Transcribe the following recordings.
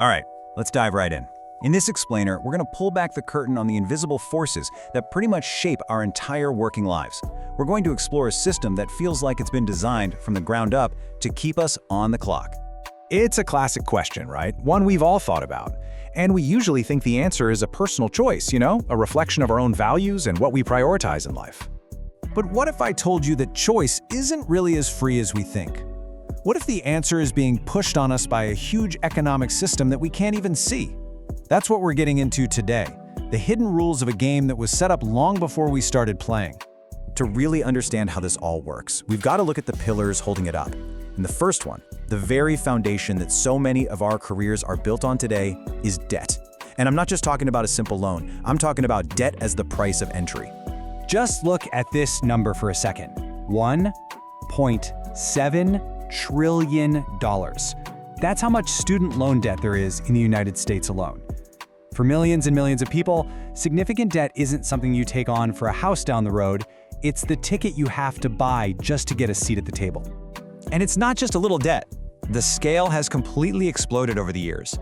All right, let's dive right in. In this explainer, we're going to pull back the curtain on the invisible forces that pretty much shape our entire working lives. We're going to explore a system that feels like it's been designed from the ground up to keep us on the clock. It's a classic question, right? One we've all thought about. And we usually think the answer is a personal choice, a reflection of our own values and what we prioritize in life. But what if I told you that choice isn't really as free as we think? What if the answer is being pushed on us by a huge economic system that we can't even see? That's what we're getting into today, the hidden rules of a game that was set up long before we started playing. To really understand how this all works, we've got to look at the pillars holding it up. And the first one, the very foundation that so many of our careers are built on today, is debt. And I'm not just talking about a simple loan, I'm talking about debt as the price of entry. Just look at this number for a second. $1.7 trillion. That's how much student loan debt there is in the United States alone. For millions and millions of people, significant debt isn't something you take on for a house down the road, it's the ticket you have to buy just to get a seat at the table. And it's not just a little debt. The scale has completely exploded over the years.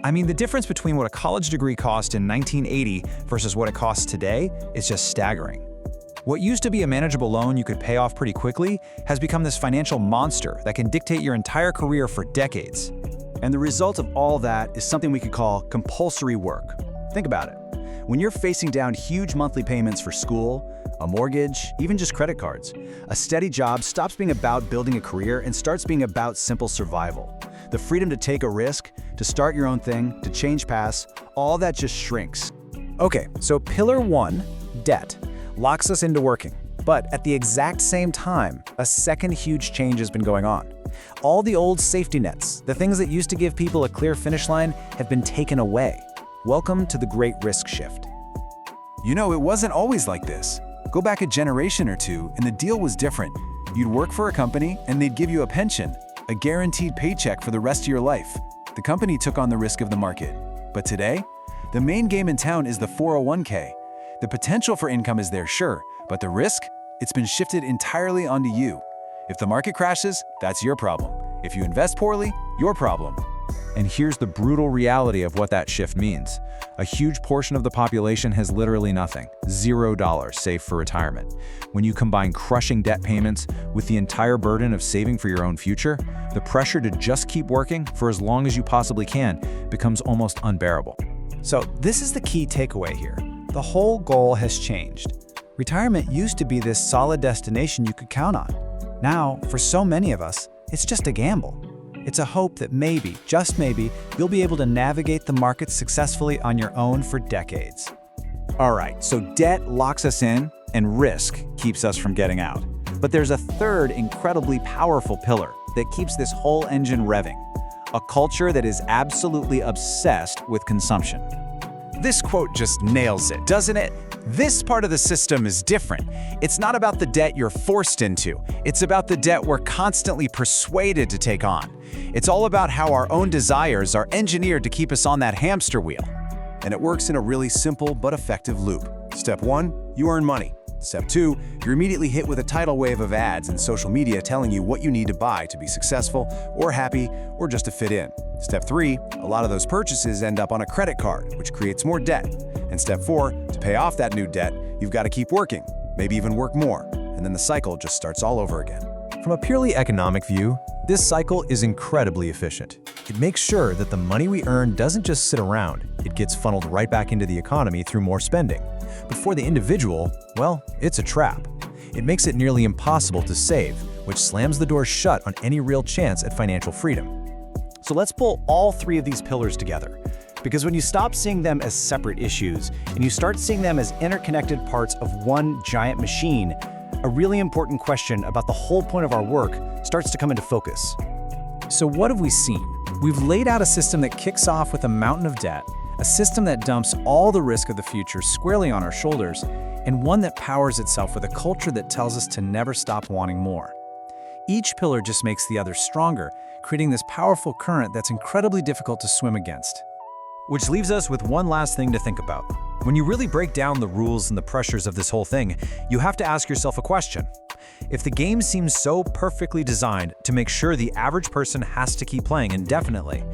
I mean, the difference between what a college degree cost in 1980 versus what it costs today is just staggering. What used to be a manageable loan you could pay off pretty quickly has become this financial monster that can dictate your entire career for decades. And the result of all that is something we could call compulsory work. Think about it. When you're facing down huge monthly payments for school, a mortgage, even just credit cards, a steady job stops being about building a career and starts being about simple survival. The freedom to take a risk, to start your own thing, to change paths, all that just shrinks. Okay, so pillar one, debt, locks us into working. But at the exact same time, a second huge change has been going on. All the old safety nets, the things that used to give people a clear finish line, have been taken away. Welcome to the great risk shift. It wasn't always like this. Go back a generation or two, and the deal was different. You'd work for a company, and they'd give you a pension, a guaranteed paycheck for the rest of your life. The company took on the risk of the market. But today, the main game in town is the 401k. The potential for income is there, sure, but the risk? It's been shifted entirely onto you. If the market crashes, that's your problem. If you invest poorly, your problem. And here's the brutal reality of what that shift means. A huge portion of the population has literally nothing, $0 saved for retirement. When you combine crushing debt payments with the entire burden of saving for your own future, the pressure to just keep working for as long as you possibly can becomes almost unbearable. So this is the key takeaway here. The whole goal has changed. Retirement used to be this solid destination you could count on. Now, for so many of us, it's just a gamble. It's a hope that maybe, just maybe, you'll be able to navigate the markets successfully on your own for decades. All right, so debt locks us in and risk keeps us from getting out. But there's a third incredibly powerful pillar that keeps this whole engine revving. A culture that is absolutely obsessed with consumption. This quote just nails it, doesn't it? This part of the system is different. It's not about the debt you're forced into. It's about the debt we're constantly persuaded to take on. It's all about how our own desires are engineered to keep us on that hamster wheel. And it works in a really simple but effective loop. Step 1, you earn money. Step 2, you're immediately hit with a tidal wave of ads and social media telling you what you need to buy to be successful or happy or just to fit in. Step 3, a lot of those purchases end up on a credit card, which creates more debt. And step 4, to pay off that new debt, you've got to keep working, maybe even work more, and then the cycle just starts all over again. From a purely economic view, this cycle is incredibly efficient. It makes sure that the money we earn doesn't just sit around, it gets funneled right back into the economy through more spending. But for the individual, well, it's a trap. It makes it nearly impossible to save, which slams the door shut on any real chance at financial freedom. So let's pull all three of these pillars together. Because when you stop seeing them as separate issues and you start seeing them as interconnected parts of one giant machine, a really important question about the whole point of our work starts to come into focus. So what have we seen? We've laid out a system that kicks off with a mountain of debt, a system that dumps all the risk of the future squarely on our shoulders, and one that powers itself with a culture that tells us to never stop wanting more. Each pillar just makes the other stronger, creating this powerful current that's incredibly difficult to swim against. Which leaves us with one last thing to think about. When you really break down the rules and the pressures of this whole thing, you have to ask yourself a question. If the game seems so perfectly designed to make sure the average person has to keep playing indefinitely,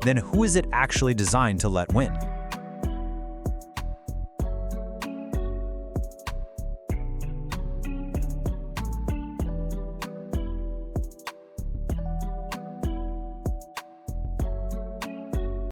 then who is it actually designed to let win?